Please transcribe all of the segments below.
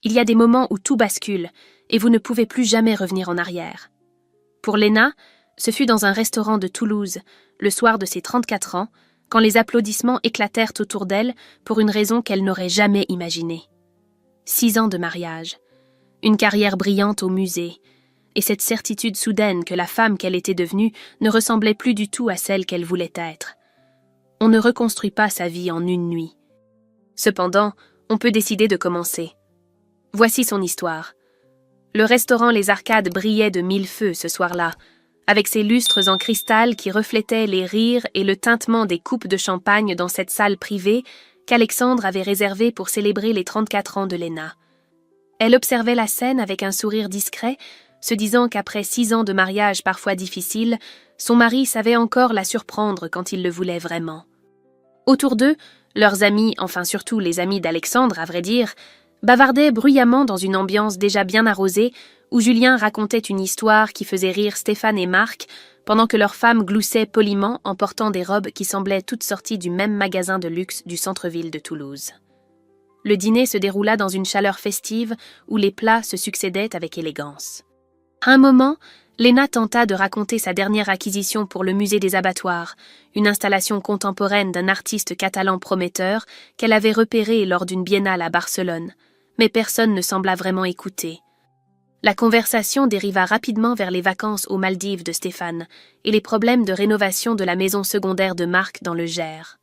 Il y a des moments où tout bascule, et vous ne pouvez plus jamais revenir en arrière. Pour Léna, ce fut dans un restaurant de Toulouse, le soir de ses 34 ans, quand les applaudissements éclatèrent autour d'elle pour une raison qu'elle n'aurait jamais imaginée. 6 ans de mariage, une carrière brillante au musée, et cette certitude soudaine que la femme qu'elle était devenue ne ressemblait plus du tout à celle qu'elle voulait être. On ne reconstruit pas sa vie en une nuit. Cependant, on peut décider de commencer. Voici son histoire. Le restaurant Les Arcades brillait de 1000 feux ce soir-là, avec ses lustres en cristal qui reflétaient les rires et le tintement des coupes de champagne dans cette salle privée qu'Alexandre avait réservée pour célébrer les 34 ans de Léna. Elle observait la scène avec un sourire discret, se disant qu'après 6 ans de mariage parfois difficile, son mari savait encore la surprendre quand il le voulait vraiment. Autour d'eux, leurs amis, enfin surtout les amis d'Alexandre, à vrai dire, bavardaient bruyamment dans une ambiance déjà bien arrosée où Julien racontait une histoire qui faisait rire Stéphane et Marc pendant que leurs femmes gloussaient poliment en portant des robes qui semblaient toutes sorties du même magasin de luxe du centre-ville de Toulouse. Le dîner se déroula dans une chaleur festive où les plats se succédaient avec élégance. À un moment, Léna tenta de raconter sa dernière acquisition pour le musée des abattoirs, une installation contemporaine d'un artiste catalan prometteur qu'elle avait repéré lors d'une biennale à Barcelone, mais personne ne sembla vraiment écouter. La conversation dériva rapidement vers les vacances aux Maldives de Stéphane et les problèmes de rénovation de la maison secondaire de Marc dans le Gers.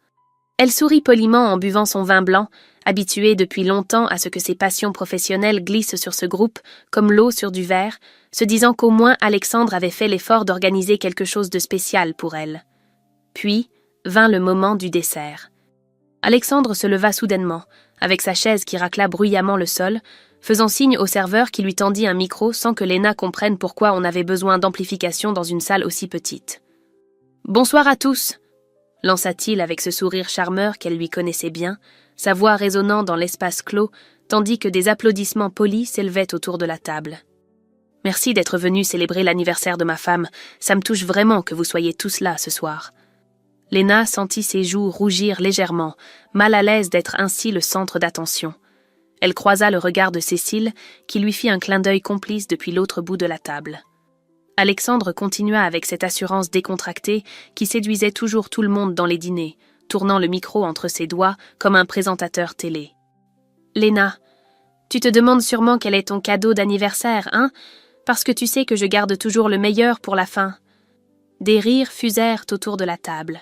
Elle sourit poliment en buvant son vin blanc, habituée depuis longtemps à ce que ses passions professionnelles glissent sur ce groupe comme l'eau sur du verre, se disant qu'au moins Alexandre avait fait l'effort d'organiser quelque chose de spécial pour elle. Puis vint le moment du dessert. Alexandre se leva soudainement, avec sa chaise qui racla bruyamment le sol, faisant signe au serveur qui lui tendit un micro sans que Léna comprenne pourquoi on avait besoin d'amplification dans une salle aussi petite. « Bonsoir à tous !» lança-t-il avec ce sourire charmeur qu'elle lui connaissait bien, sa voix résonnant dans l'espace clos, tandis que des applaudissements polis s'élevaient autour de la table. « Merci d'être venu célébrer l'anniversaire de ma femme, ça me touche vraiment que vous soyez tous là ce soir. » Léna sentit ses joues rougir légèrement, mal à l'aise d'être ainsi le centre d'attention. Elle croisa le regard de Cécile, qui lui fit un clin d'œil complice depuis l'autre bout de la table. Alexandre continua avec cette assurance décontractée qui séduisait toujours tout le monde dans les dîners, tournant le micro entre ses doigts comme un présentateur télé. « Léna, tu te demandes sûrement quel est ton cadeau d'anniversaire, hein? Parce que tu sais que je garde toujours le meilleur pour la fin. » Des rires fusèrent autour de la table.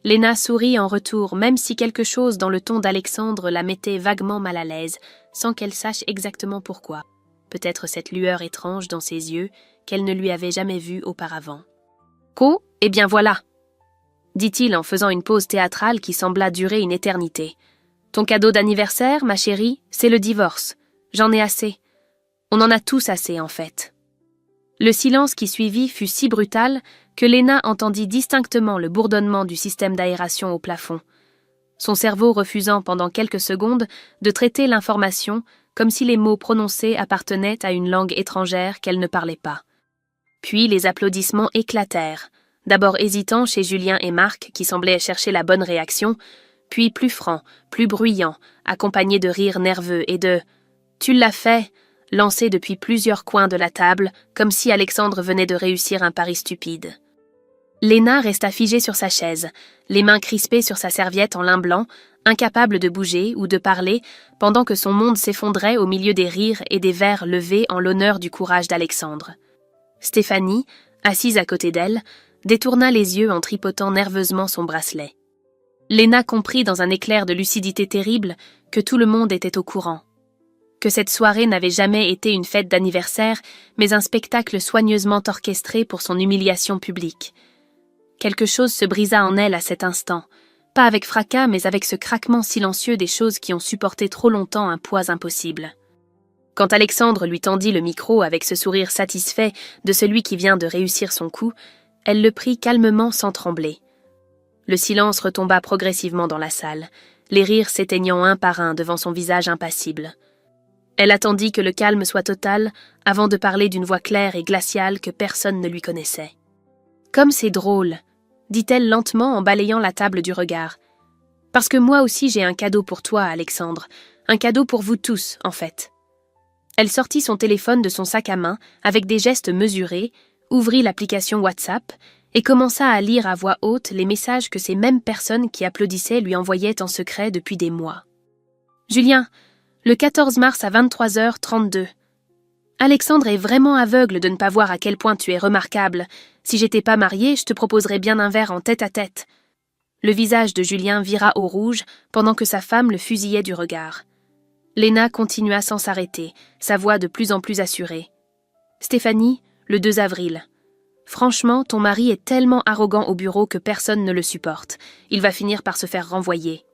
Léna sourit en retour, même si quelque chose dans le ton d'Alexandre la mettait vaguement mal à l'aise, sans qu'elle sache exactement pourquoi. Peut-être cette lueur étrange dans ses yeux qu'elle ne lui avait jamais vue auparavant. « Oh, eh bien voilà !» dit-il en faisant une pause théâtrale qui sembla durer une éternité. « Ton cadeau d'anniversaire, ma chérie, c'est le divorce. J'en ai assez. On en a tous assez, en fait. » Le silence qui suivit fut si brutal que Léna entendit distinctement le bourdonnement du système d'aération au plafond, son cerveau refusant pendant quelques secondes de traiter l'information comme si les mots prononcés appartenaient à une langue étrangère qu'elle ne parlait pas. Puis les applaudissements éclatèrent, d'abord hésitants chez Julien et Marc qui semblaient chercher la bonne réaction, puis plus francs, plus bruyants, accompagnés de rires nerveux et de « Tu l'as fait !» lancés depuis plusieurs coins de la table, comme si Alexandre venait de réussir un pari stupide. Léna resta figée sur sa chaise, les mains crispées sur sa serviette en lin blanc, incapable de bouger ou de parler, pendant que son monde s'effondrait au milieu des rires et des verres levés en l'honneur du courage d'Alexandre. Stéphanie, assise à côté d'elle, détourna les yeux en tripotant nerveusement son bracelet. Léna comprit dans un éclair de lucidité terrible que tout le monde était au courant. Que cette soirée n'avait jamais été une fête d'anniversaire, mais un spectacle soigneusement orchestré pour son humiliation publique. Quelque chose se brisa en elle à cet instant, pas avec fracas, mais avec ce craquement silencieux des choses qui ont supporté trop longtemps un poids impossible. Quand Alexandre lui tendit le micro avec ce sourire satisfait de celui qui vient de réussir son coup, elle le prit calmement sans trembler. Le silence retomba progressivement dans la salle, les rires s'éteignant un par un devant son visage impassible. Elle attendit que le calme soit total avant de parler d'une voix claire et glaciale que personne ne lui connaissait. « Comme c'est drôle !» dit-elle lentement en balayant la table du regard. « Parce que moi aussi j'ai un cadeau pour toi, Alexandre. Un cadeau pour vous tous, en fait. Elle sortit son téléphone de son sac à main avec des gestes mesurés, ouvrit l'application WhatsApp et commença à lire à voix haute les messages que ces mêmes personnes qui applaudissaient lui envoyaient en secret depuis des mois. « Julien, le 14 mars à 23h32. Alexandre est vraiment aveugle de ne pas voir à quel point tu es remarquable. Si j'étais pas mariée, je te proposerais bien un verre en tête-à-tête. » Le visage de Julien vira au rouge pendant que sa femme le fusillait du regard. Léna continua sans s'arrêter, sa voix de plus en plus assurée. « Stéphanie, le 2 avril. Franchement, ton mari est tellement arrogant au bureau que personne ne le supporte. Il va finir par se faire renvoyer. »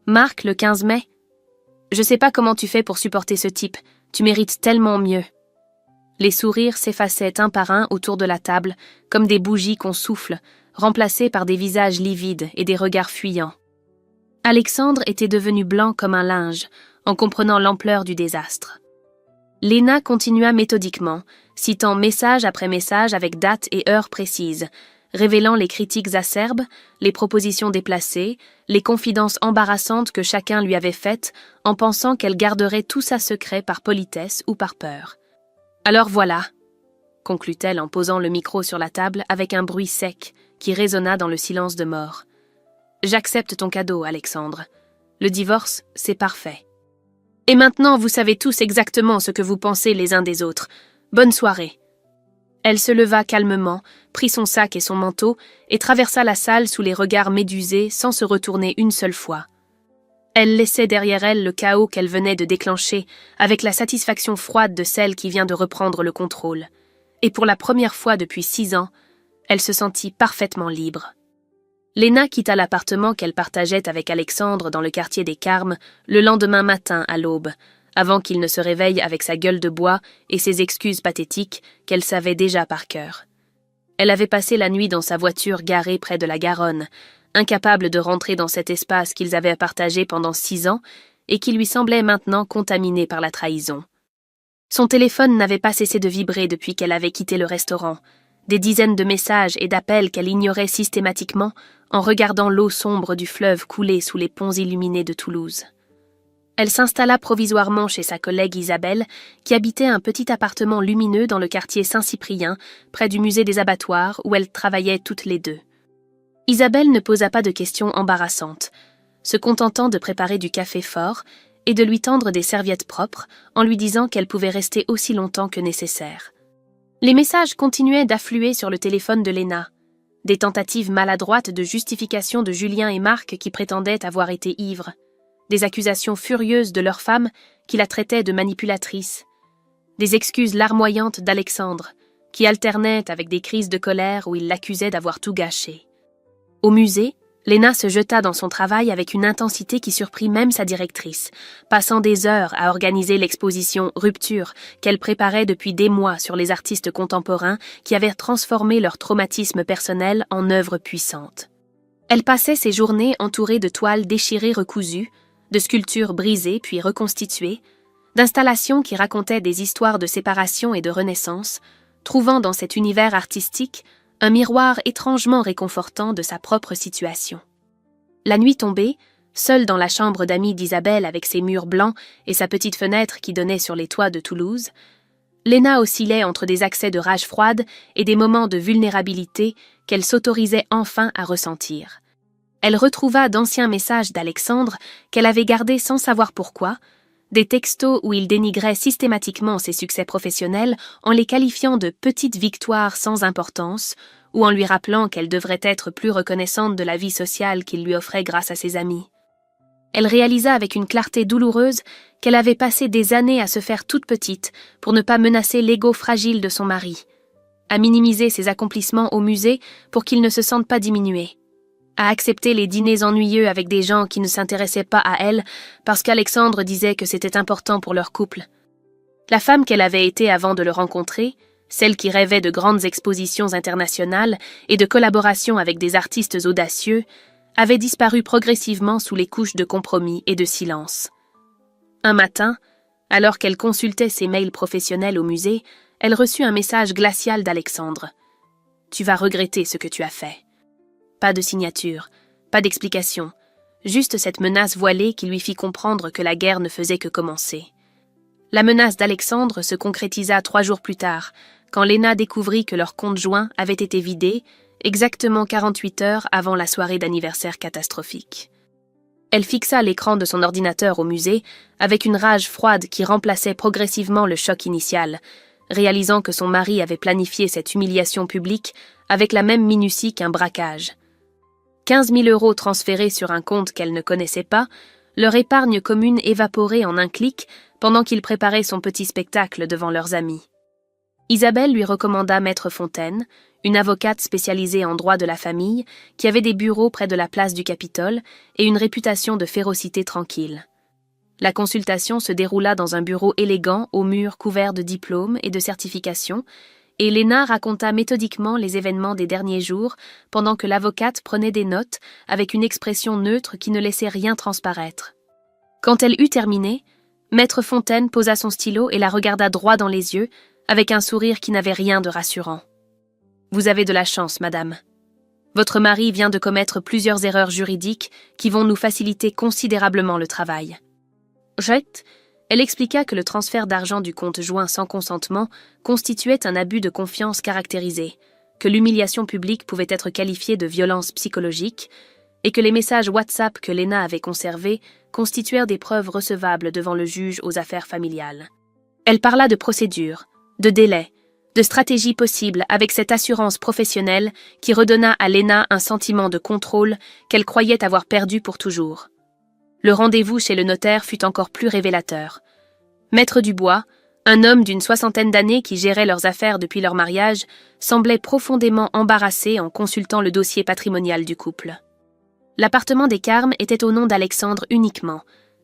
Marc, le 15 mai. « Je sais pas comment tu fais pour supporter ce type. Tu mérites tellement mieux. » Les sourires s'effaçaient un par un autour de la table, comme des bougies qu'on souffle, remplacés par des visages livides et des regards fuyants. Alexandre était devenu blanc comme un linge, en comprenant l'ampleur du désastre. Léna continua méthodiquement, citant message après message avec date et heure précises, révélant les critiques acerbes, les propositions déplacées, les confidences embarrassantes que chacun lui avait faites en pensant qu'elle garderait tout ça secret par politesse ou par peur. « Alors voilà », conclut-elle en posant le micro sur la table avec un bruit sec qui résonna dans le silence de mort. « J'accepte ton cadeau, Alexandre. Le divorce, c'est parfait. Et maintenant, vous savez tous exactement ce que vous pensez les uns des autres. Bonne soirée. » Elle se leva calmement, prit son sac et son manteau et traversa la salle sous les regards médusés sans se retourner une seule fois. Elle laissait derrière elle le chaos qu'elle venait de déclencher avec la satisfaction froide de celle qui vient de reprendre le contrôle. Et pour la première fois depuis 6 ans, elle se sentit parfaitement libre. Léna quitta l'appartement qu'elle partageait avec Alexandre dans le quartier des Carmes le lendemain matin à l'aube, avant qu'il ne se réveille avec sa gueule de bois et ses excuses pathétiques qu'elle savait déjà par cœur. Elle avait passé la nuit dans sa voiture garée près de la Garonne, incapable de rentrer dans cet espace qu'ils avaient partagé pendant 6 ans et qui lui semblait maintenant contaminé par la trahison. Son téléphone n'avait pas cessé de vibrer depuis qu'elle avait quitté le restaurant, des dizaines de messages et d'appels qu'elle ignorait systématiquement en regardant l'eau sombre du fleuve couler sous les ponts illuminés de Toulouse. Elle s'installa provisoirement chez sa collègue Isabelle, qui habitait un petit appartement lumineux dans le quartier Saint-Cyprien, près du musée des abattoirs, où elles travaillaient toutes les deux. Isabelle ne posa pas de questions embarrassantes, se contentant de préparer du café fort et de lui tendre des serviettes propres en lui disant qu'elle pouvait rester aussi longtemps que nécessaire. Les messages continuaient d'affluer sur le téléphone de Léna. Des tentatives maladroites de justification de Julien et Marc qui prétendaient avoir été ivres. Des accusations furieuses de leur femme qui la traitaient de manipulatrice. Des excuses larmoyantes d'Alexandre, qui alternaient avec des crises de colère où il l'accusait d'avoir tout gâché. Au musée, Léna se jeta dans son travail avec une intensité qui surprit même sa directrice, passant des heures à organiser l'exposition Rupture qu'elle préparait depuis des mois sur les artistes contemporains qui avaient transformé leur traumatisme personnel en œuvres puissantes. Elle passait ses journées entourée de toiles déchirées recousues, de sculptures brisées puis reconstituées, d'installations qui racontaient des histoires de séparation et de renaissance, trouvant dans cet univers artistique un miroir étrangement réconfortant de sa propre situation. La nuit tombée, seule dans la chambre d'amis d'Isabelle avec ses murs blancs et sa petite fenêtre qui donnait sur les toits de Toulouse, Léna oscillait entre des accès de rage froide et des moments de vulnérabilité qu'elle s'autorisait enfin à ressentir. Elle retrouva d'anciens messages d'Alexandre qu'elle avait gardés sans savoir pourquoi, des textos où il dénigrait systématiquement ses succès professionnels en les qualifiant de petites victoires sans importance ou en lui rappelant qu'elle devrait être plus reconnaissante de la vie sociale qu'il lui offrait grâce à ses amis. Elle réalisa avec une clarté douloureuse qu'elle avait passé des années à se faire toute petite pour ne pas menacer l'ego fragile de son mari, à minimiser ses accomplissements au musée pour qu'il ne se sente pas diminué, à accepter les dîners ennuyeux avec des gens qui ne s'intéressaient pas à elle parce qu'Alexandre disait que c'était important pour leur couple. La femme qu'elle avait été avant de le rencontrer, celle qui rêvait de grandes expositions internationales et de collaborations avec des artistes audacieux, avait disparu progressivement sous les couches de compromis et de silence. Un matin, alors qu'elle consultait ses mails professionnels au musée, elle reçut un message glacial d'Alexandre. « Tu vas regretter ce que tu as fait. » Pas de signature, pas d'explication, juste cette menace voilée qui lui fit comprendre que la guerre ne faisait que commencer. La menace d'Alexandre se concrétisa 3 jours plus tard, quand Léna découvrit que leur compte joint avait été vidé, exactement 48 heures avant la soirée d'anniversaire catastrophique. Elle fixa l'écran de son ordinateur au musée avec une rage froide qui remplaçait progressivement le choc initial, réalisant que son mari avait planifié cette humiliation publique avec la même minutie qu'un braquage. 15 000 € transférés sur un compte qu'elle ne connaissait pas, leur épargne commune évaporée en un clic pendant qu'il préparait son petit spectacle devant leurs amis. Isabelle lui recommanda Maître Fontaine, une avocate spécialisée en droit de la famille, qui avait des bureaux près de la place du Capitole et une réputation de férocité tranquille. La consultation se déroula dans un bureau élégant aux murs couverts de diplômes et de certifications, et Léna raconta méthodiquement les événements des derniers jours pendant que l'avocate prenait des notes avec une expression neutre qui ne laissait rien transparaître. Quand elle eut terminé, Maître Fontaine posa son stylo et la regarda droit dans les yeux, avec un sourire qui n'avait rien de rassurant. « Vous avez de la chance, madame. Votre mari vient de commettre plusieurs erreurs juridiques qui vont nous faciliter considérablement le travail. » Elle expliqua que le transfert d'argent du compte joint sans consentement constituait un abus de confiance caractérisé, que l'humiliation publique pouvait être qualifiée de violence psychologique et que les messages WhatsApp que Léna avait conservés constituèrent des preuves recevables devant le juge aux affaires familiales. Elle parla de procédure, de délai, de stratégie possible avec cette assurance professionnelle qui redonna à Léna un sentiment de contrôle qu'elle croyait avoir perdu pour toujours. Le rendez-vous chez le notaire fut encore plus révélateur. Maître Dubois, un homme d'une 60aine d'années qui gérait leurs affaires depuis leur mariage, semblait profondément embarrassé en consultant le dossier patrimonial du couple. L'appartement des Carmes était au nom d'Alexandre uniquement,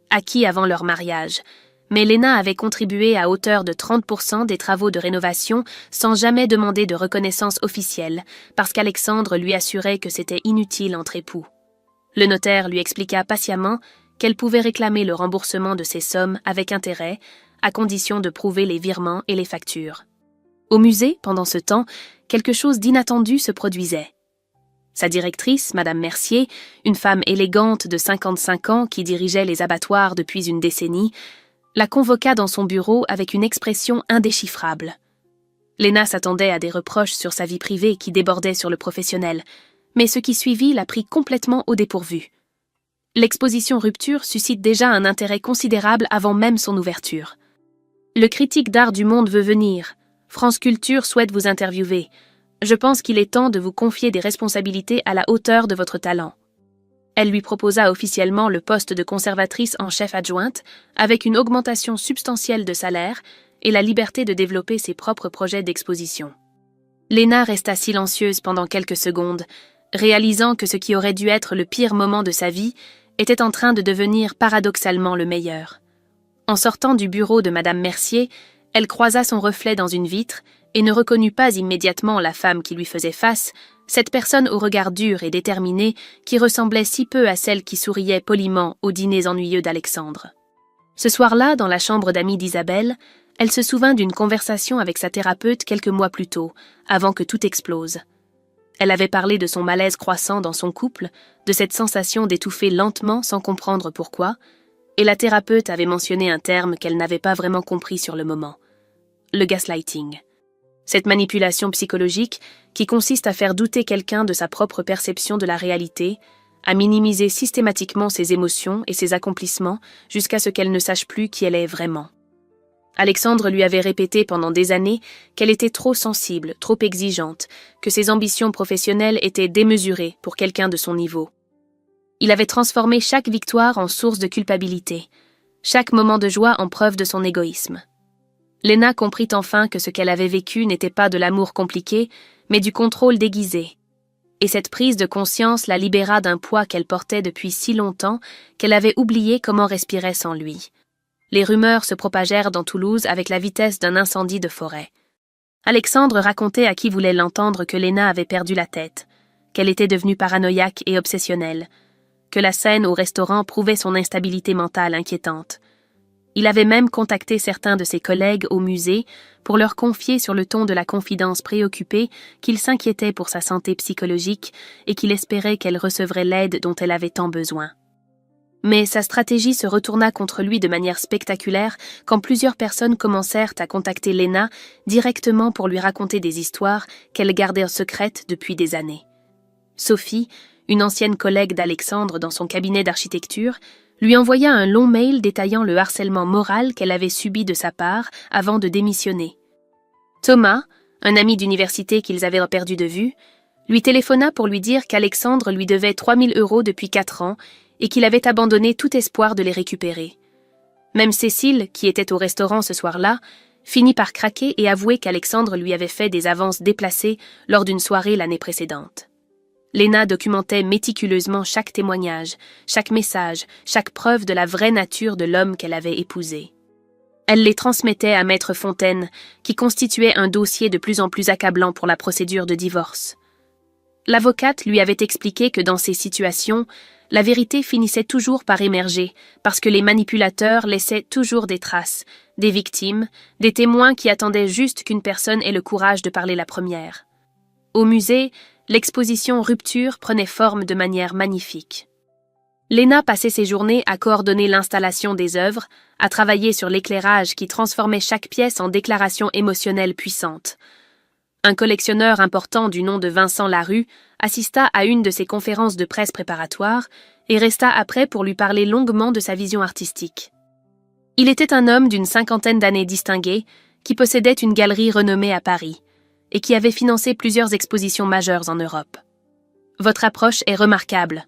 acquis avant leur mariage, mais Léna avait contribué à hauteur de 30% des travaux de rénovation sans jamais demander de reconnaissance officielle, parce qu'Alexandre lui assurait que c'était inutile entre époux. Le notaire lui expliqua patiemment qu'elle pouvait réclamer le remboursement de ces sommes avec intérêt, à condition de prouver les virements et les factures. Au musée, pendant ce temps, quelque chose d'inattendu se produisait. Sa directrice, Madame Mercier, une femme élégante de 55 ans qui dirigeait les abattoirs depuis une décennie, la convoqua dans son bureau avec une expression indéchiffrable. Léna s'attendait à des reproches sur sa vie privée qui débordaient sur le professionnel, mais ce qui suivit la prit complètement au dépourvu. L'exposition Rupture suscite déjà un intérêt considérable avant même son ouverture. Le critique d'art du Monde veut venir. France Culture souhaite vous interviewer. Je pense qu'il est temps de vous confier des responsabilités à la hauteur de votre talent. Elle lui proposa officiellement le poste de conservatrice en chef adjointe, avec une augmentation substantielle de salaire et la liberté de développer ses propres projets d'exposition. Léna resta silencieuse pendant quelques secondes, réalisant que ce qui aurait dû être le pire moment de sa vie était en train de devenir paradoxalement le meilleur. En sortant du bureau de Madame Mercier, elle croisa son reflet dans une vitre et ne reconnut pas immédiatement la femme qui lui faisait face, cette personne au regard dur et déterminé qui ressemblait si peu à celle qui souriait poliment aux dîners ennuyeux d'Alexandre. Ce soir-là, dans la chambre d'amis d'Isabelle, elle se souvint d'une conversation avec sa thérapeute quelques mois plus tôt, avant que tout explose. Elle avait parlé de son malaise croissant dans son couple, de cette sensation d'étouffer lentement sans comprendre pourquoi, et la thérapeute avait mentionné un terme qu'elle n'avait pas vraiment compris sur le moment. Le gaslighting. Cette manipulation psychologique qui consiste à faire douter quelqu'un de sa propre perception de la réalité, à minimiser systématiquement ses émotions et ses accomplissements jusqu'à ce qu'elle ne sache plus qui elle est vraiment. Alexandre lui avait répété pendant des années qu'elle était trop sensible, trop exigeante, que ses ambitions professionnelles étaient démesurées pour quelqu'un de son niveau. Il avait transformé chaque victoire en source de culpabilité, chaque moment de joie en preuve de son égoïsme. Léna comprit enfin que ce qu'elle avait vécu n'était pas de l'amour compliqué, mais du contrôle déguisé. Et cette prise de conscience la libéra d'un poids qu'elle portait depuis si longtemps qu'elle avait oublié comment respirer sans lui. Les rumeurs se propagèrent dans Toulouse avec la vitesse d'un incendie de forêt. Alexandre racontait à qui voulait l'entendre que Léna avait perdu la tête, qu'elle était devenue paranoïaque et obsessionnelle, que la scène au restaurant prouvait son instabilité mentale inquiétante. Il avait même contacté certains de ses collègues au musée pour leur confier sur le ton de la confidence préoccupée qu'il s'inquiétait pour sa santé psychologique et qu'il espérait qu'elle recevrait l'aide dont elle avait tant besoin. Mais sa stratégie se retourna contre lui de manière spectaculaire quand plusieurs personnes commencèrent à contacter Lena directement pour lui raconter des histoires qu'elle gardait secrètes depuis des années. Sophie, une ancienne collègue d'Alexandre dans son cabinet d'architecture, lui envoya un long mail détaillant le harcèlement moral qu'elle avait subi de sa part avant de démissionner. Thomas, un ami d'université qu'ils avaient perdu de vue, lui téléphona pour lui dire qu'Alexandre lui devait 3 000 € depuis 4 ans et qu'il avait abandonné tout espoir de les récupérer. Même Cécile, qui était au restaurant ce soir-là, finit par craquer et avouer qu'Alexandre lui avait fait des avances déplacées lors d'une soirée l'année précédente. Lena documentait méticuleusement chaque témoignage, chaque message, chaque preuve de la vraie nature de l'homme qu'elle avait épousé. Elle les transmettait à Maître Fontaine, qui constituait un dossier de plus en plus accablant pour la procédure de divorce. L'avocate lui avait expliqué que dans ces situations, la vérité finissait toujours par émerger, parce que les manipulateurs laissaient toujours des traces, des victimes, des témoins qui attendaient juste qu'une personne ait le courage de parler la première. Au musée, l'exposition Rupture prenait forme de manière magnifique. Lena passait ses journées à coordonner l'installation des œuvres, à travailler sur l'éclairage qui transformait chaque pièce en déclaration émotionnelle puissante. Un collectionneur important du nom de Vincent Larue assista à une de ses conférences de presse préparatoires et resta après pour lui parler longuement de sa vision artistique. Il était un homme d'une 50aine d'années distingué, qui possédait une galerie renommée à Paris, et qui avait financé plusieurs expositions majeures en Europe. « Votre approche est remarquable »,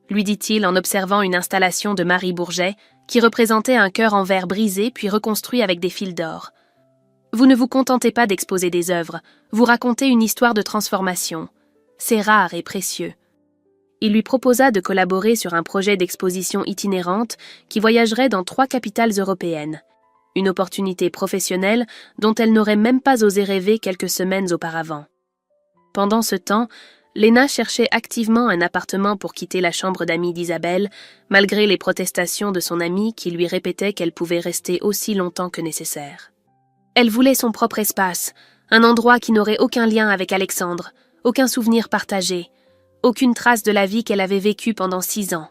lui dit-il en observant une installation de Marie Bourget qui représentait un cœur en verre brisé puis reconstruit avec des fils d'or. Vous ne vous contentez pas d'exposer des œuvres, vous racontez une histoire de transformation. C'est rare et précieux. Il lui proposa de collaborer sur un projet d'exposition itinérante qui voyagerait dans 3 capitales européennes. Une opportunité professionnelle dont elle n'aurait même pas osé rêver quelques semaines auparavant. Pendant ce temps, Lena cherchait activement un appartement pour quitter la chambre d'amis d'Isabelle, malgré les protestations de son amie qui lui répétait qu'elle pouvait rester aussi longtemps que nécessaire. Elle voulait son propre espace, un endroit qui n'aurait aucun lien avec Alexandre, aucun souvenir partagé, aucune trace de la vie qu'elle avait vécue pendant 6 ans.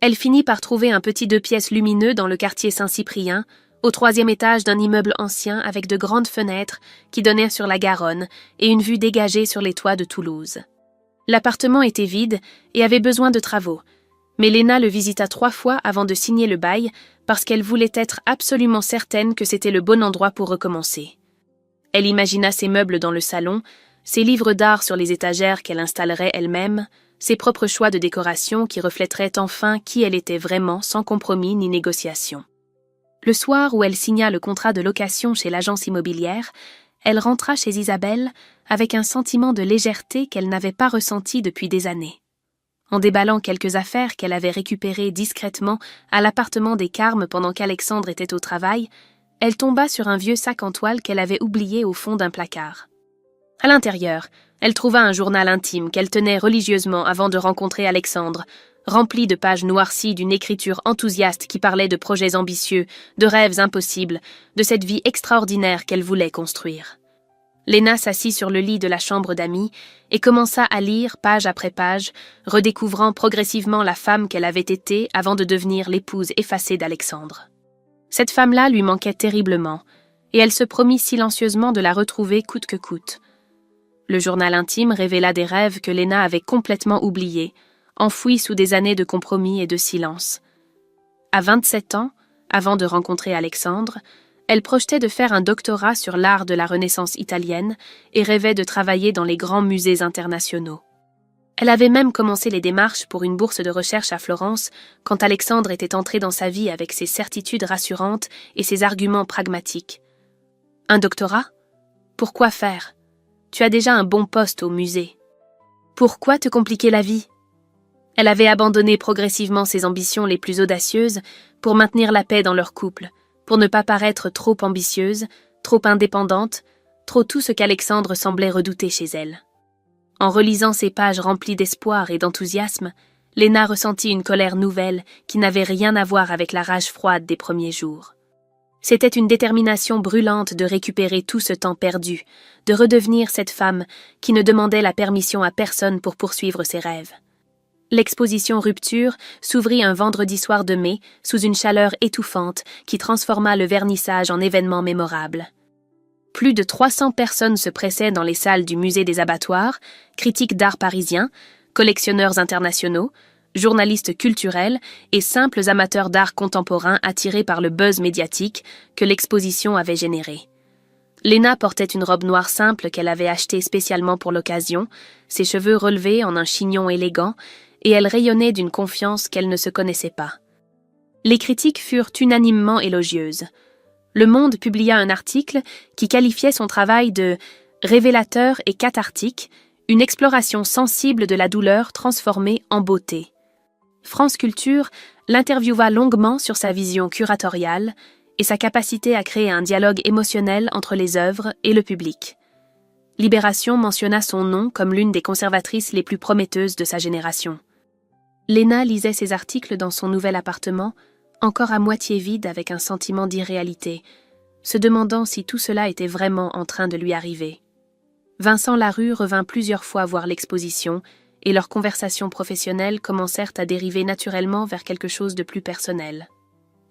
Elle finit par trouver un petit 2 pièces lumineux dans le quartier Saint-Cyprien, au 3e étage d'un immeuble ancien avec de grandes fenêtres qui donnaient sur la Garonne et une vue dégagée sur les toits de Toulouse. L'appartement était vide et avait besoin de travaux, mais Lena le visita 3 fois avant de signer le bail parce qu'elle voulait être absolument certaine que c'était le bon endroit pour recommencer. Elle imagina ses meubles dans le salon, ses livres d'art sur les étagères qu'elle installerait elle-même, ses propres choix de décoration qui reflèteraient enfin qui elle était vraiment sans compromis ni négociation. Le soir où elle signa le contrat de location chez l'agence immobilière, elle rentra chez Isabelle avec un sentiment de légèreté qu'elle n'avait pas ressenti depuis des années. En déballant quelques affaires qu'elle avait récupérées discrètement à l'appartement des Carmes pendant qu'Alexandre était au travail, elle tomba sur un vieux sac en toile qu'elle avait oublié au fond d'un placard. À l'intérieur, elle trouva un journal intime qu'elle tenait religieusement avant de rencontrer Alexandre, rempli de pages noircies d'une écriture enthousiaste qui parlait de projets ambitieux, de rêves impossibles, de cette vie extraordinaire qu'elle voulait construire. Lena s'assit sur le lit de la chambre d'amis et commença à lire page après page, redécouvrant progressivement la femme qu'elle avait été avant de devenir l'épouse effacée d'Alexandre. Cette femme-là lui manquait terriblement, et elle se promit silencieusement de la retrouver coûte que coûte. Le journal intime révéla des rêves que Lena avait complètement oubliés, enfouis sous des années de compromis et de silence. À 27 ans, avant de rencontrer Alexandre, elle projetait de faire un doctorat sur l'art de la Renaissance italienne et rêvait de travailler dans les grands musées internationaux. Elle avait même commencé les démarches pour une bourse de recherche à Florence quand Alexandre était entré dans sa vie avec ses certitudes rassurantes et ses arguments pragmatiques. Un doctorat? Pourquoi faire? Tu as déjà un bon poste au musée. Pourquoi te compliquer la vie? Elle avait abandonné progressivement ses ambitions les plus audacieuses pour maintenir la paix dans leur couple, pour ne pas paraître trop ambitieuse, trop indépendante, trop tout ce qu'Alexandre semblait redouter chez elle. En relisant ces pages remplies d'espoir et d'enthousiasme, Lena ressentit une colère nouvelle qui n'avait rien à voir avec la rage froide des premiers jours. C'était une détermination brûlante de récupérer tout ce temps perdu, de redevenir cette femme qui ne demandait la permission à personne pour poursuivre ses rêves. L'exposition Rupture s'ouvrit un vendredi soir de mai sous une chaleur étouffante qui transforma le vernissage en événement mémorable. Plus de 300 personnes se pressaient dans les salles du musée des abattoirs, critiques d'art parisiens, collectionneurs internationaux, journalistes culturels et simples amateurs d'art contemporain attirés par le buzz médiatique que l'exposition avait généré. Léna portait une robe noire simple qu'elle avait achetée spécialement pour l'occasion, ses cheveux relevés en un chignon élégant, et elle rayonnait d'une confiance qu'elle ne se connaissait pas. Les critiques furent unanimement élogieuses. Le Monde publia un article qui qualifiait son travail de « révélateur et cathartique, une exploration sensible de la douleur transformée en beauté ». France Culture l'interviewa longuement sur sa vision curatoriale et sa capacité à créer un dialogue émotionnel entre les œuvres et le public. Libération mentionna son nom comme l'une des conservatrices les plus prometteuses de sa génération. Léna lisait ses articles dans son nouvel appartement, encore à moitié vide avec un sentiment d'irréalité, se demandant si tout cela était vraiment en train de lui arriver. Vincent Larue revint plusieurs fois voir l'exposition et leurs conversations professionnelles commencèrent à dériver naturellement vers quelque chose de plus personnel.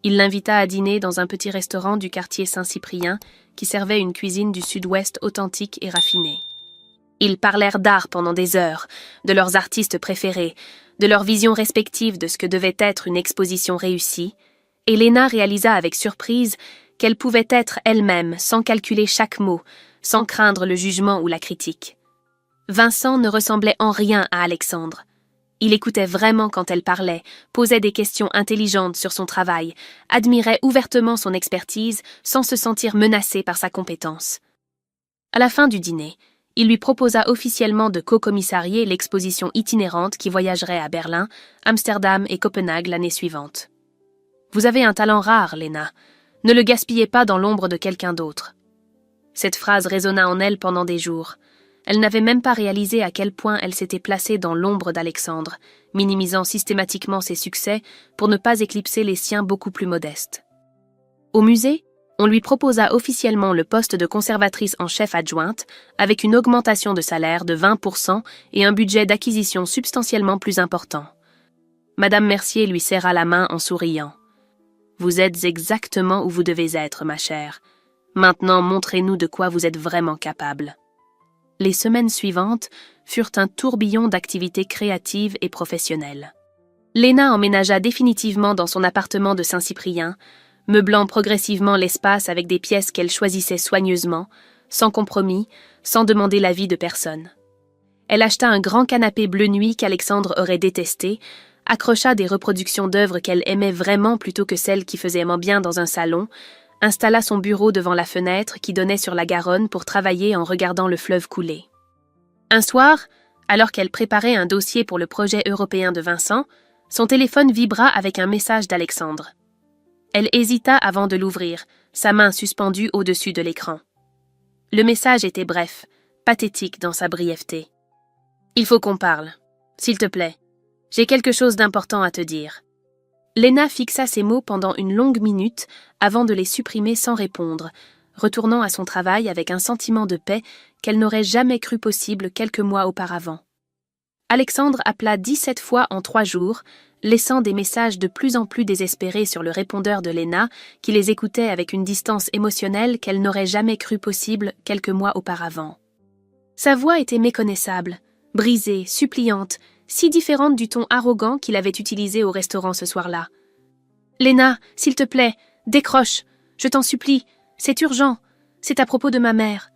Il l'invita à dîner dans un petit restaurant du quartier Saint-Cyprien qui servait une cuisine du Sud-Ouest authentique et raffinée. Ils parlèrent d'art pendant des heures, de leurs artistes préférés, de leurs visions respectives de ce que devait être une exposition réussie, et Léna réalisa avec surprise qu'elle pouvait être elle-même sans calculer chaque mot, sans craindre le jugement ou la critique. Vincent ne ressemblait en rien à Alexandre. Il écoutait vraiment quand elle parlait, posait des questions intelligentes sur son travail, admirait ouvertement son expertise sans se sentir menacé par sa compétence. À la fin du dîner, il lui proposa officiellement de co-commissarier l'exposition itinérante qui voyagerait à Berlin, Amsterdam et Copenhague l'année suivante. « Vous avez un talent rare, Léna. Ne le gaspillez pas dans l'ombre de quelqu'un d'autre. » Cette phrase résonna en elle pendant des jours. Elle n'avait même pas réalisé à quel point elle s'était placée dans l'ombre d'Alexandre, minimisant systématiquement ses succès pour ne pas éclipser les siens beaucoup plus modestes. Au musée, on lui proposa officiellement le poste de conservatrice en chef adjointe, avec une augmentation de salaire de 20% et un budget d'acquisition substantiellement plus important. Madame Mercier lui serra la main en souriant. « Vous êtes exactement où vous devez être, ma chère. Maintenant, montrez-nous de quoi vous êtes vraiment capable. » Les semaines suivantes furent un tourbillon d'activités créatives et professionnelles. Léna emménagea définitivement dans son appartement de Saint-Cyprien, meublant progressivement l'espace avec des pièces qu'elle choisissait soigneusement, sans compromis, sans demander l'avis de personne. Elle acheta un grand canapé bleu nuit qu'Alexandre aurait détesté, accrocha des reproductions d'œuvres qu'elle aimait vraiment plutôt que celles qui faisaient moins bien dans un salon, installa son bureau devant la fenêtre qui donnait sur la Garonne pour travailler en regardant le fleuve couler. Un soir, alors qu'elle préparait un dossier pour le projet européen de Vincent, son téléphone vibra avec un message d'Alexandre. Elle hésita avant de l'ouvrir, sa main suspendue au-dessus de l'écran. Le message était bref, pathétique dans sa brièveté. « Il faut qu'on parle. S'il te plaît. J'ai quelque chose d'important à te dire. » Léna fixa ces mots pendant une longue minute avant de les supprimer sans répondre, retournant à son travail avec un sentiment de paix qu'elle n'aurait jamais cru possible quelques mois auparavant. Alexandre appela 17 fois en 3 jours, laissant des messages de plus en plus désespérés sur le répondeur de Léna, qui les écoutait avec une distance émotionnelle qu'elle n'aurait jamais cru possible quelques mois auparavant. Sa voix était méconnaissable, brisée, suppliante, si différente du ton arrogant qu'il avait utilisé au restaurant ce soir-là. « Léna, s'il te plaît, décroche, je t'en supplie, c'est urgent, c'est à propos de ma mère. »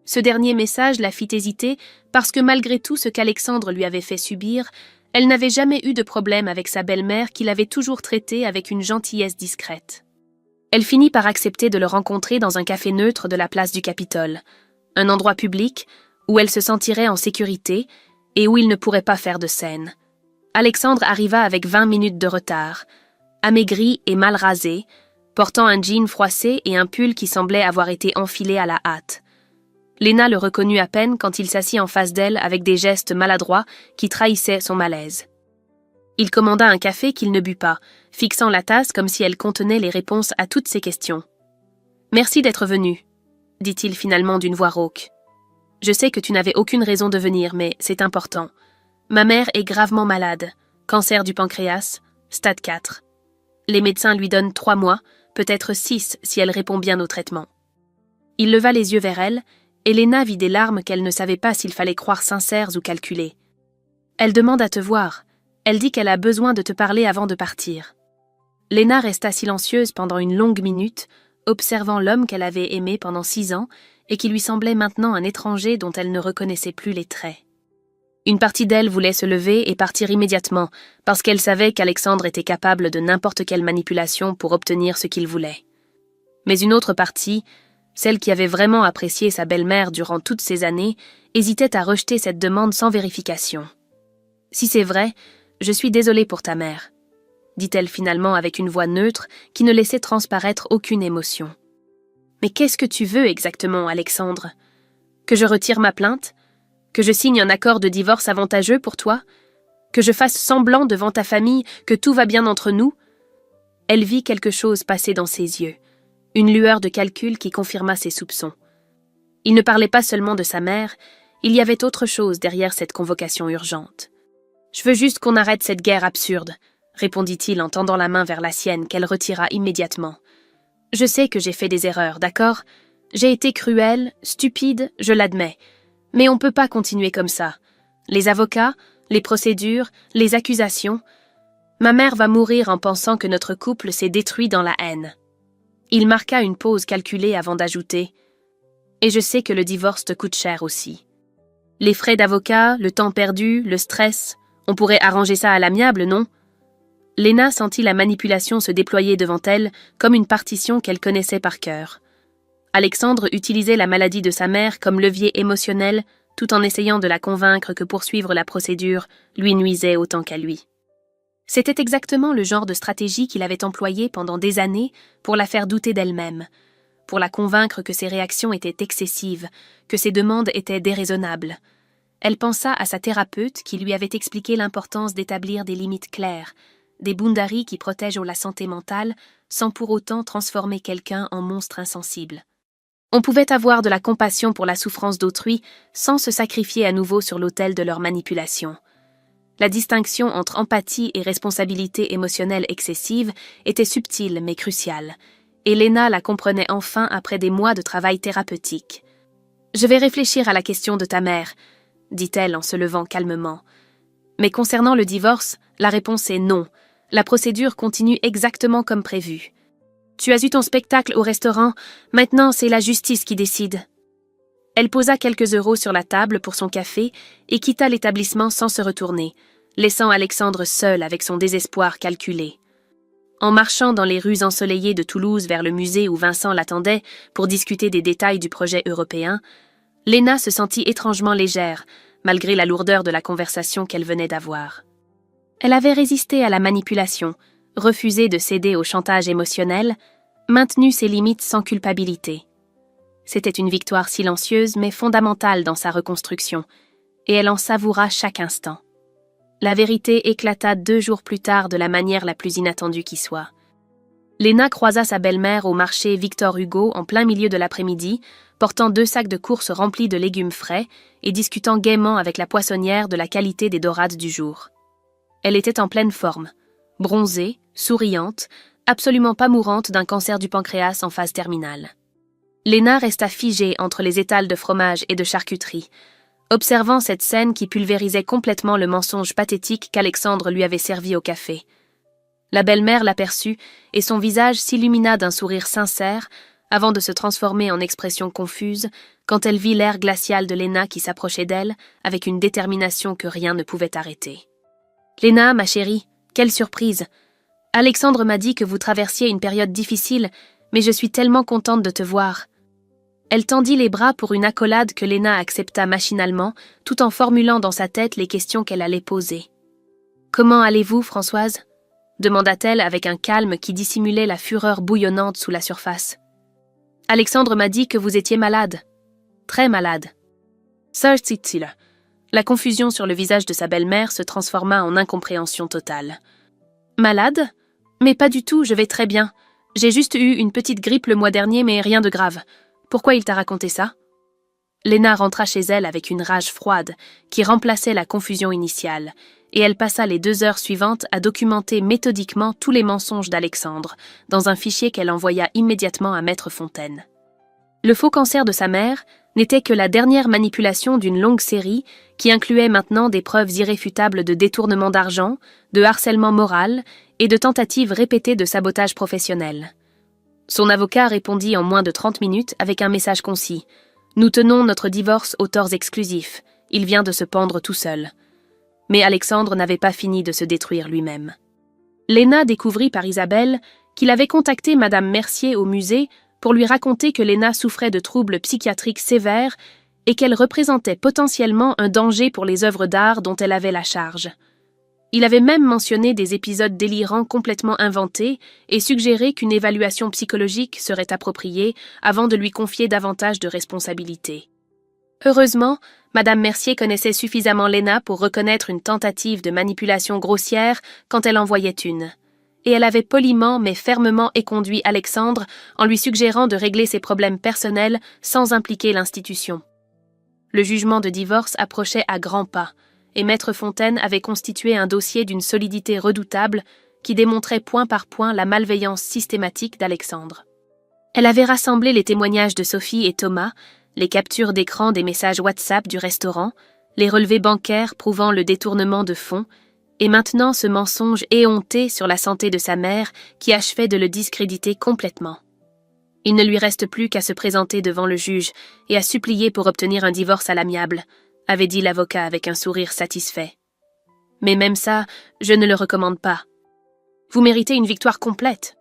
Ce dernier message la fit hésiter parce que malgré tout ce qu'Alexandre lui avait fait subir, elle n'avait jamais eu de problème avec sa belle-mère qui l'avait toujours traitée avec une gentillesse discrète. Elle finit par accepter de le rencontrer dans un café neutre de la place du Capitole, un endroit public où elle se sentirait en sécurité et où il ne pourrait pas faire de scène. Alexandre arriva avec 20 minutes de retard, amaigri et mal rasé, portant un jean froissé et un pull qui semblait avoir été enfilé à la hâte. Léna le reconnut à peine quand il s'assit en face d'elle avec des gestes maladroits qui trahissaient son malaise. Il commanda un café qu'il ne but pas, fixant la tasse comme si elle contenait les réponses à toutes ses questions. « Merci d'être venu, » dit-il finalement d'une voix rauque. « Je sais que tu n'avais aucune raison de venir, mais c'est important. Ma mère est gravement malade. Cancer du pancréas, stade 4. Les médecins lui donnent 3 mois, peut-être 6 si elle répond bien au traitement. Il leva les yeux vers elle, et Léna vit des larmes qu'elle ne savait pas s'il fallait croire sincères ou calculées. Elle demande à te voir. Elle dit qu'elle a besoin de te parler avant de partir. Léna resta silencieuse pendant une longue minute, observant l'homme qu'elle avait aimé pendant 6 ans et qui lui semblait maintenant un étranger dont elle ne reconnaissait plus les traits. Une partie d'elle voulait se lever et partir immédiatement, parce qu'elle savait qu'Alexandre était capable de n'importe quelle manipulation pour obtenir ce qu'il voulait. Mais une autre partie, celle qui avait vraiment apprécié sa belle-mère durant toutes ces années, hésitait à rejeter cette demande sans vérification. « Si c'est vrai, je suis désolée pour ta mère », dit-elle finalement avec une voix neutre qui ne laissait transparaître aucune émotion. « Mais qu'est-ce que tu veux exactement, Alexandre? Que je retire ma plainte? Que je signe un accord de divorce avantageux pour toi? Que je fasse semblant devant ta famille que tout va bien entre nous ?» Elle vit quelque chose passer dans ses yeux, une lueur de calcul qui confirma ses soupçons. Il ne parlait pas seulement de sa mère, il y avait autre chose derrière cette convocation urgente. « Je veux juste qu'on arrête cette guerre absurde, » répondit-il en tendant la main vers la sienne qu'elle retira immédiatement. « Je sais que j'ai fait des erreurs, d'accord? J'ai été cruelle, stupide, je l'admets. Mais on ne peut pas continuer comme ça. Les avocats, les procédures, les accusations. Ma mère va mourir en pensant que notre couple s'est détruit dans la haine. » Il marqua une pause calculée avant d'ajouter « Et je sais que le divorce te coûte cher aussi. Les frais d'avocat, le temps perdu, le stress, on pourrait arranger ça à l'amiable, non ?» Léna sentit la manipulation se déployer devant elle comme une partition qu'elle connaissait par cœur. Alexandre utilisait la maladie de sa mère comme levier émotionnel tout en essayant de la convaincre que poursuivre la procédure lui nuisait autant qu'à lui. C'était exactement le genre de stratégie qu'il avait employée pendant des années pour la faire douter d'elle-même, pour la convaincre que ses réactions étaient excessives, que ses demandes étaient déraisonnables. Elle pensa à sa thérapeute qui lui avait expliqué l'importance d'établir des limites claires, des boundaries qui protègent la santé mentale sans pour autant transformer quelqu'un en monstre insensible. On pouvait avoir de la compassion pour la souffrance d'autrui sans se sacrifier à nouveau sur l'autel de leur manipulation. La distinction entre empathie et responsabilité émotionnelle excessive était subtile mais cruciale, et Léna la comprenait enfin après des mois de travail thérapeutique. « Je vais réfléchir à la question de ta mère », dit-elle en se levant calmement. « Mais concernant le divorce, la réponse est non. La procédure continue exactement comme prévu. Tu as eu ton spectacle au restaurant, maintenant c'est la justice qui décide. » Elle posa quelques euros sur la table pour son café et quitta l'établissement sans se retourner, laissant Alexandre seul avec son désespoir calculé. En marchant dans les rues ensoleillées de Toulouse vers le musée où Vincent l'attendait pour discuter des détails du projet européen, Léna se sentit étrangement légère, malgré la lourdeur de la conversation qu'elle venait d'avoir. Elle avait résisté à la manipulation, refusé de céder au chantage émotionnel, maintenu ses limites sans culpabilité. C'était une victoire silencieuse mais fondamentale dans sa reconstruction, et elle en savoura chaque instant. La vérité éclata 2 jours plus tard de la manière la plus inattendue qui soit. Léna croisa sa belle-mère au marché Victor Hugo en plein milieu de l'après-midi, portant 2 sacs de courses remplis de légumes frais et discutant gaiement avec la poissonnière de la qualité des dorades du jour. Elle était en pleine forme, bronzée, souriante, absolument pas mourante d'un cancer du pancréas en phase terminale. Léna resta figée entre les étals de fromage et de charcuterie, observant cette scène qui pulvérisait complètement le mensonge pathétique qu'Alexandre lui avait servi au café. La belle-mère l'aperçut et son visage s'illumina d'un sourire sincère avant de se transformer en expression confuse quand elle vit l'air glacial de Léna qui s'approchait d'elle avec une détermination que rien ne pouvait arrêter. « Léna, ma chérie, quelle surprise! Alexandre m'a dit que vous traversiez une période difficile, mais je suis tellement contente de te voir. » Elle tendit les bras pour une accolade que Léna accepta machinalement, tout en formulant dans sa tête les questions qu'elle allait poser. « Comment allez-vous, Françoise ?» demanda-t-elle avec un calme qui dissimulait la fureur bouillonnante sous la surface. « Alexandre m'a dit que vous étiez malade. Très malade. » Sortit-il. La confusion sur le visage de sa belle-mère se transforma en incompréhension totale. « Malade? Mais pas du tout, je vais très bien. J'ai juste eu une petite grippe le mois dernier, mais rien de grave. Pourquoi il t'a raconté ça ?» Léna rentra chez elle avec une rage froide qui remplaçait la confusion initiale, et elle passa les 2 heures suivantes à documenter méthodiquement tous les mensonges d'Alexandre, dans un fichier qu'elle envoya immédiatement à Maître Fontaine. Le faux cancer de sa mère n'était que la dernière manipulation d'une longue série qui incluait maintenant des preuves irréfutables de détournement d'argent, de harcèlement moral et de tentatives répétées de sabotage professionnel. Son avocat répondit en moins de 30 minutes avec un message concis. « Nous tenons notre divorce aux torts exclusifs. Il vient de se pendre tout seul. » Mais Alexandre n'avait pas fini de se détruire lui-même. Léna découvrit par Isabelle qu'il avait contacté Madame Mercier au musée pour lui raconter que Léna souffrait de troubles psychiatriques sévères et qu'elle représentait potentiellement un danger pour les œuvres d'art dont elle avait la charge. Il avait même mentionné des épisodes délirants complètement inventés et suggéré qu'une évaluation psychologique serait appropriée avant de lui confier davantage de responsabilités. Heureusement, Madame Mercier connaissait suffisamment Léna pour reconnaître une tentative de manipulation grossière quand elle en voyait une. Et elle avait poliment mais fermement éconduit Alexandre en lui suggérant de régler ses problèmes personnels sans impliquer l'institution. Le jugement de divorce approchait à grands pas, et Maître Fontaine avait constitué un dossier d'une solidité redoutable qui démontrait point par point la malveillance systématique d'Alexandre. Elle avait rassemblé les témoignages de Sophie et Thomas, les captures d'écran des messages WhatsApp du restaurant, les relevés bancaires prouvant le détournement de fonds, et maintenant ce mensonge éhonté sur la santé de sa mère qui achevait de le discréditer complètement. Il ne lui reste plus qu'à se présenter devant le juge et à supplier pour obtenir un divorce à l'amiable, avait dit l'avocat avec un sourire satisfait. Mais même ça, je ne le recommande pas. Vous méritez une victoire complète.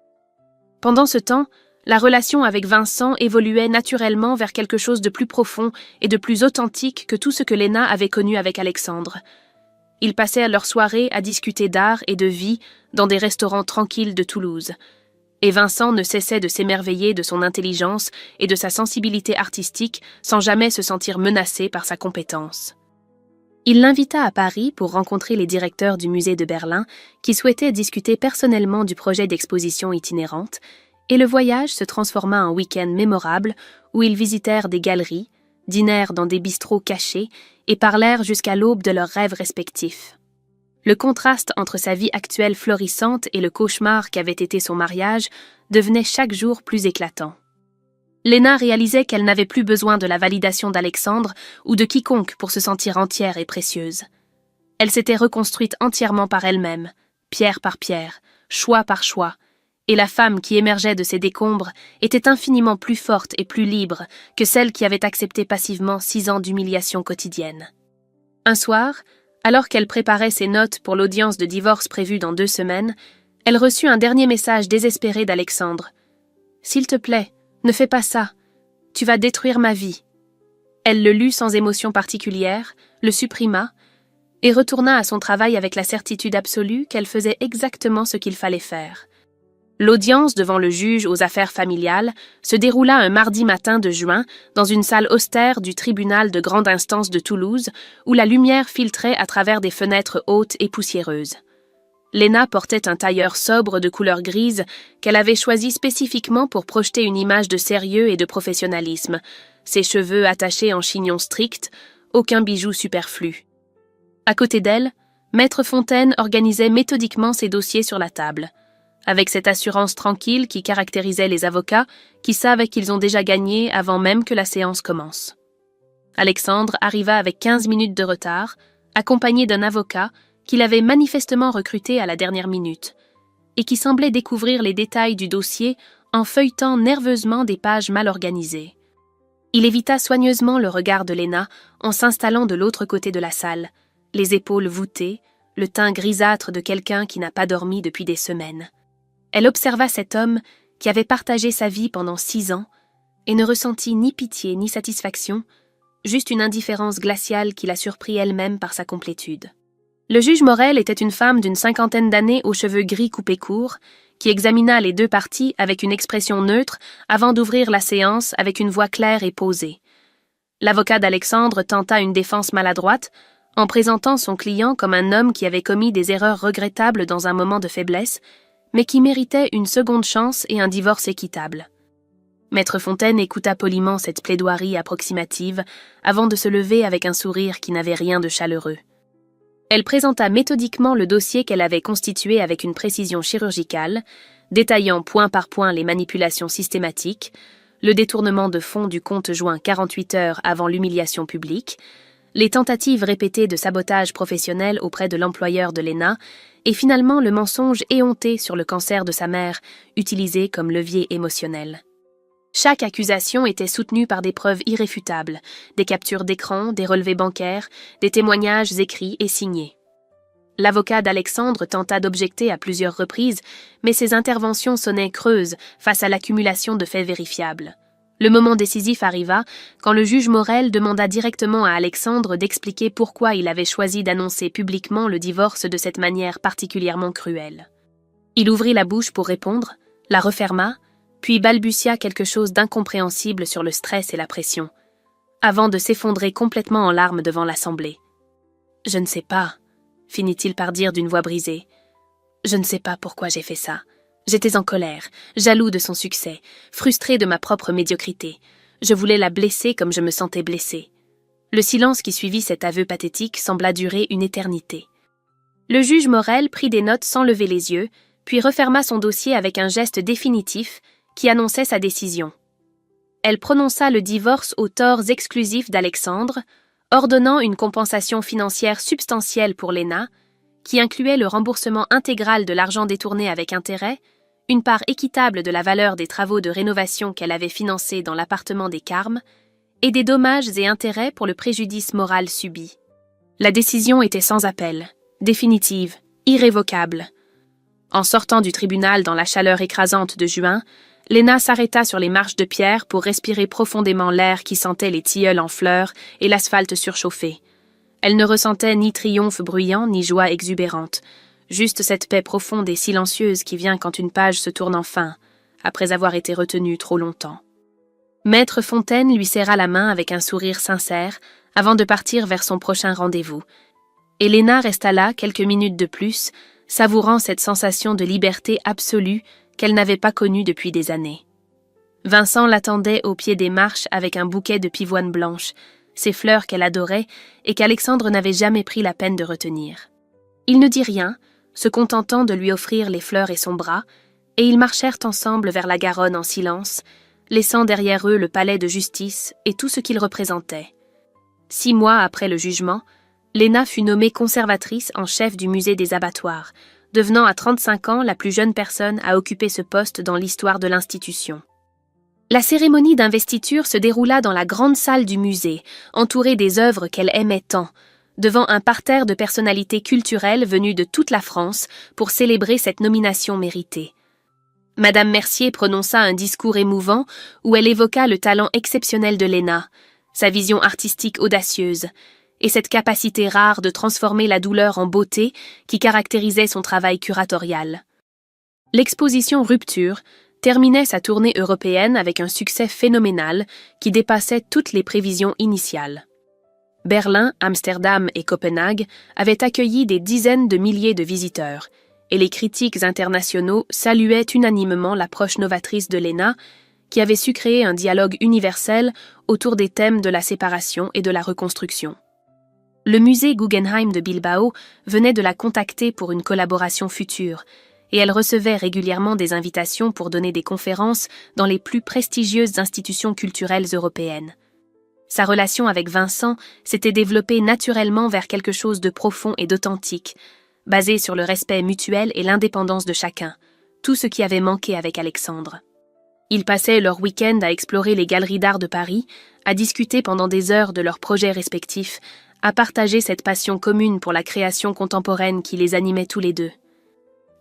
Pendant ce temps, la relation avec Vincent évoluait naturellement vers quelque chose de plus profond et de plus authentique que tout ce que Léna avait connu avec Alexandre. Ils passaient leurs soirées à discuter d'art et de vie dans des restaurants tranquilles de Toulouse. Et Vincent ne cessait de s'émerveiller de son intelligence et de sa sensibilité artistique sans jamais se sentir menacé par sa compétence. Il l'invita à Paris pour rencontrer les directeurs du musée de Berlin qui souhaitaient discuter personnellement du projet d'exposition itinérante, et le voyage se transforma en week-end mémorable où ils visitèrent des galeries, dînèrent dans des bistrots cachés et parlèrent jusqu'à l'aube de leurs rêves respectifs. Le contraste entre sa vie actuelle florissante et le cauchemar qu'avait été son mariage devenait chaque jour plus éclatant. Léna réalisait qu'elle n'avait plus besoin de la validation d'Alexandre ou de quiconque pour se sentir entière et précieuse. Elle s'était reconstruite entièrement par elle-même, pierre par pierre, choix par choix, et la femme qui émergeait de ces décombres était infiniment plus forte et plus libre que celle qui avait accepté passivement 6 ans d'humiliation quotidienne. Un soir, alors qu'elle préparait ses notes pour l'audience de divorce prévue dans 2 semaines, elle reçut un dernier message désespéré d'Alexandre. « S'il te plaît, ne fais pas ça. Tu vas détruire ma vie. » Elle le lut sans émotion particulière, le supprima, et retourna à son travail avec la certitude absolue qu'elle faisait exactement ce qu'il fallait faire. L'audience devant le juge aux affaires familiales se déroula un mardi matin de juin dans une salle austère du tribunal de grande instance de Toulouse où la lumière filtrait à travers des fenêtres hautes et poussiéreuses. Léna portait un tailleur sobre de couleur grise qu'elle avait choisi spécifiquement pour projeter une image de sérieux et de professionnalisme, ses cheveux attachés en chignon strict, aucun bijou superflu. À côté d'elle, Maître Fontaine organisait méthodiquement ses dossiers sur la table. Avec cette assurance tranquille qui caractérisait les avocats qui savent qu'ils ont déjà gagné avant même que la séance commence. Alexandre arriva avec 15 minutes de retard, accompagné d'un avocat qu'il avait manifestement recruté à la dernière minute, et qui semblait découvrir les détails du dossier en feuilletant nerveusement des pages mal organisées. Il évita soigneusement le regard de Léna en s'installant de l'autre côté de la salle, les épaules voûtées, le teint grisâtre de quelqu'un qui n'a pas dormi depuis des semaines. Elle observa cet homme qui avait partagé sa vie pendant 6 ans et ne ressentit ni pitié ni satisfaction, juste une indifférence glaciale qui la surprit elle-même par sa complétude. Le juge Morel était une femme d'une 50aine d'années aux cheveux gris coupés courts, qui examina les 2 parties avec une expression neutre avant d'ouvrir la séance avec une voix claire et posée. L'avocat d'Alexandre tenta une défense maladroite en présentant son client comme un homme qui avait commis des erreurs regrettables dans un moment de faiblesse, mais qui méritait une seconde chance et un divorce équitable. Maître Fontaine écouta poliment cette plaidoirie approximative avant de se lever avec un sourire qui n'avait rien de chaleureux. Elle présenta méthodiquement le dossier qu'elle avait constitué avec une précision chirurgicale, détaillant point par point les manipulations systématiques, le détournement de fonds du compte joint 48 heures avant l'humiliation publique, les tentatives répétées de sabotage professionnel auprès de l'employeur de Léna, et finalement le mensonge éhonté sur le cancer de sa mère, utilisé comme levier émotionnel. Chaque accusation était soutenue par des preuves irréfutables, des captures d'écran, des relevés bancaires, des témoignages écrits et signés. L'avocat d'Alexandre tenta d'objecter à plusieurs reprises, mais ses interventions sonnaient creuses face à l'accumulation de faits vérifiables. Le moment décisif arriva quand le juge Morel demanda directement à Alexandre d'expliquer pourquoi il avait choisi d'annoncer publiquement le divorce de cette manière particulièrement cruelle. Il ouvrit la bouche pour répondre, la referma, puis balbutia quelque chose d'incompréhensible sur le stress et la pression, avant de s'effondrer complètement en larmes devant l'assemblée. « Je ne sais pas », finit-il par dire d'une voix brisée. « Je ne sais pas pourquoi j'ai fait ça. J'étais en colère, jaloux de son succès, frustré de ma propre médiocrité. Je voulais la blesser comme je me sentais blessé. » Le silence qui suivit cet aveu pathétique sembla durer une éternité. Le juge Morel prit des notes sans lever les yeux, puis referma son dossier avec un geste définitif qui annonçait sa décision. Elle prononça le divorce aux torts exclusifs d'Alexandre, ordonnant une compensation financière substantielle pour Léna, qui incluait le remboursement intégral de l'argent détourné avec intérêt, une part équitable de la valeur des travaux de rénovation qu'elle avait financés dans l'appartement des Carmes, et des dommages et intérêts pour le préjudice moral subi. La décision était sans appel, définitive, irrévocable. En sortant du tribunal dans la chaleur écrasante de juin, Léna s'arrêta sur les marches de pierre pour respirer profondément l'air qui sentait les tilleuls en fleurs et l'asphalte surchauffé. Elle ne ressentait ni triomphe bruyant ni joie exubérante, juste cette paix profonde et silencieuse qui vient quand une page se tourne enfin, après avoir été retenue trop longtemps. Maître Fontaine lui serra la main avec un sourire sincère avant de partir vers son prochain rendez-vous. Et Léna resta là quelques minutes de plus, savourant cette sensation de liberté absolue qu'elle n'avait pas connue depuis des années. Vincent l'attendait au pied des marches avec un bouquet de pivoine blanche, ces fleurs qu'elle adorait et qu'Alexandre n'avait jamais pris la peine de retenir. Il ne dit rien, se contentant de lui offrir les fleurs et son bras, et ils marchèrent ensemble vers la Garonne en silence, laissant derrière eux le palais de justice et tout ce qu'il représentait. 6 mois après le jugement, Léna fut nommée conservatrice en chef du musée des abattoirs, devenant à 35 ans la plus jeune personne à occuper ce poste dans l'histoire de l'institution. La cérémonie d'investiture se déroula dans la grande salle du musée, entourée des œuvres qu'elle aimait tant, devant un parterre de personnalités culturelles venues de toute la France pour célébrer cette nomination méritée. Madame Mercier prononça un discours émouvant où elle évoqua le talent exceptionnel de Léna, sa vision artistique audacieuse, et cette capacité rare de transformer la douleur en beauté qui caractérisait son travail curatorial. L'exposition Rupture terminait sa tournée européenne avec un succès phénoménal qui dépassait toutes les prévisions initiales. Berlin, Amsterdam et Copenhague avaient accueilli des dizaines de milliers de visiteurs, et les critiques internationaux saluaient unanimement l'approche novatrice de Léna, qui avait su créer un dialogue universel autour des thèmes de la séparation et de la reconstruction. Le musée Guggenheim de Bilbao venait de la contacter pour une collaboration future, et elle recevait régulièrement des invitations pour donner des conférences dans les plus prestigieuses institutions culturelles européennes. Sa relation avec Vincent s'était développée naturellement vers quelque chose de profond et d'authentique, basé sur le respect mutuel et l'indépendance de chacun, tout ce qui avait manqué avec Alexandre. Ils passaient leur week-end à explorer les galeries d'art de Paris, à discuter pendant des heures de leurs projets respectifs, à partager cette passion commune pour la création contemporaine qui les animait tous les deux.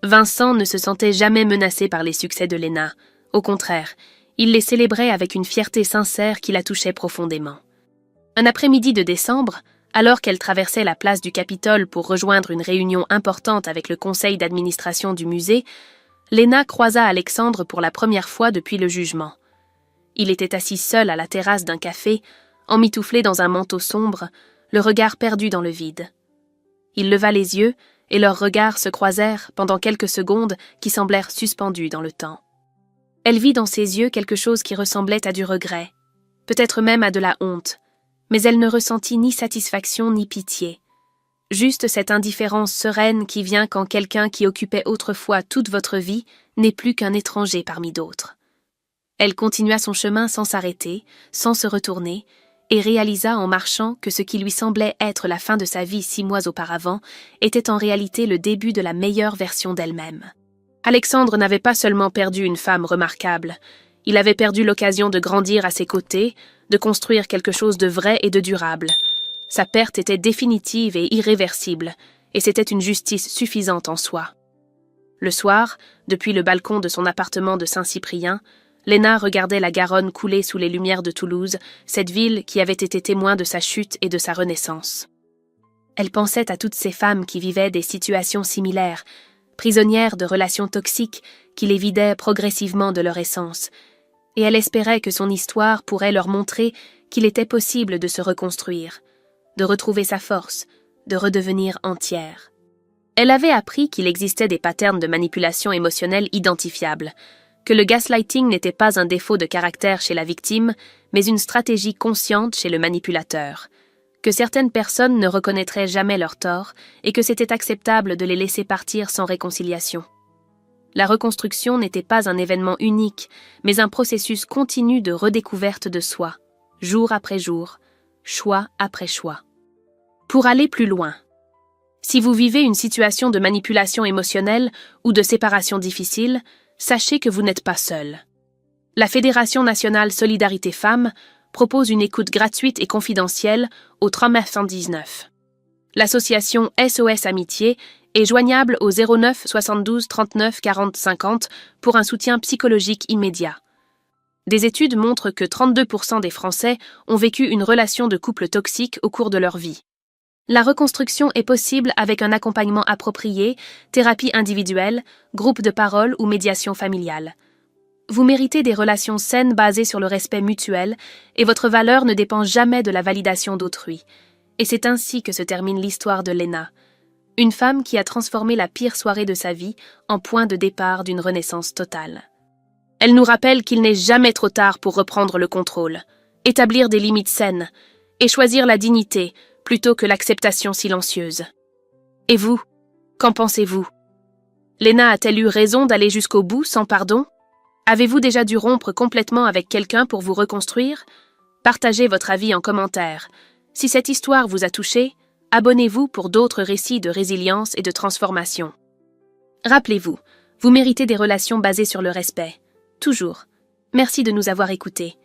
Vincent ne se sentait jamais menacé par les succès de Léna. Au contraire, il les célébrait avec une fierté sincère qui la touchait profondément. Un après-midi de décembre, alors qu'elle traversait la place du Capitole pour rejoindre une réunion importante avec le conseil d'administration du musée, Léna croisa Alexandre pour la première fois depuis le jugement. Il était assis seul à la terrasse d'un café, emmitouflé dans un manteau sombre, le regard perdu dans le vide. Il leva les yeux, et leurs regards se croisèrent pendant quelques secondes qui semblèrent suspendus dans le temps. Elle vit dans ses yeux quelque chose qui ressemblait à du regret, peut-être même à de la honte, mais elle ne ressentit ni satisfaction ni pitié. Juste cette indifférence sereine qui vient quand quelqu'un qui occupait autrefois toute votre vie n'est plus qu'un étranger parmi d'autres. Elle continua son chemin sans s'arrêter, sans se retourner, et réalisa en marchant que ce qui lui semblait être la fin de sa vie 6 mois auparavant était en réalité le début de la meilleure version d'elle-même. Alexandre n'avait pas seulement perdu une femme remarquable, il avait perdu l'occasion de grandir à ses côtés, de construire quelque chose de vrai et de durable. Sa perte était définitive et irréversible, et c'était une justice suffisante en soi. Le soir, depuis le balcon de son appartement de Saint-Cyprien, Léna regardait la Garonne couler sous les lumières de Toulouse, cette ville qui avait été témoin de sa chute et de sa renaissance. Elle pensait à toutes ces femmes qui vivaient des situations similaires, prisonnières de relations toxiques qui les vidaient progressivement de leur essence, et elle espérait que son histoire pourrait leur montrer qu'il était possible de se reconstruire, de retrouver sa force, de redevenir entière. Elle avait appris qu'il existait des patterns de manipulation émotionnelle identifiables, que le gaslighting n'était pas un défaut de caractère chez la victime, mais une stratégie consciente chez le manipulateur, que certaines personnes ne reconnaîtraient jamais leur tort et que c'était acceptable de les laisser partir sans réconciliation. La reconstruction n'était pas un événement unique, mais un processus continu de redécouverte de soi, jour après jour, choix après choix. Pour aller plus loin, si vous vivez une situation de manipulation émotionnelle ou de séparation difficile, sachez que vous n'êtes pas seul. La Fédération nationale Solidarité Femmes propose une écoute gratuite et confidentielle au 3919. L'association SOS Amitié est joignable au 09 72 39 40 50 pour un soutien psychologique immédiat. Des études montrent que 32% des Français ont vécu une relation de couple toxique au cours de leur vie. La reconstruction est possible avec un accompagnement approprié, thérapie individuelle, groupe de parole ou médiation familiale. Vous méritez des relations saines basées sur le respect mutuel et votre valeur ne dépend jamais de la validation d'autrui. Et c'est ainsi que se termine l'histoire de Léna, une femme qui a transformé la pire soirée de sa vie en point de départ d'une renaissance totale. Elle nous rappelle qu'il n'est jamais trop tard pour reprendre le contrôle, établir des limites saines et choisir la dignité plutôt que l'acceptation silencieuse. Et vous, qu'en pensez-vous? Léna a-t-elle eu raison d'aller jusqu'au bout sans pardon? Avez-vous déjà dû rompre complètement avec quelqu'un pour vous reconstruire? Partagez votre avis en commentaire. Si cette histoire vous a touché, abonnez-vous pour d'autres récits de résilience et de transformation. Rappelez-vous, vous méritez des relations basées sur le respect. Toujours. Merci de nous avoir écoutés.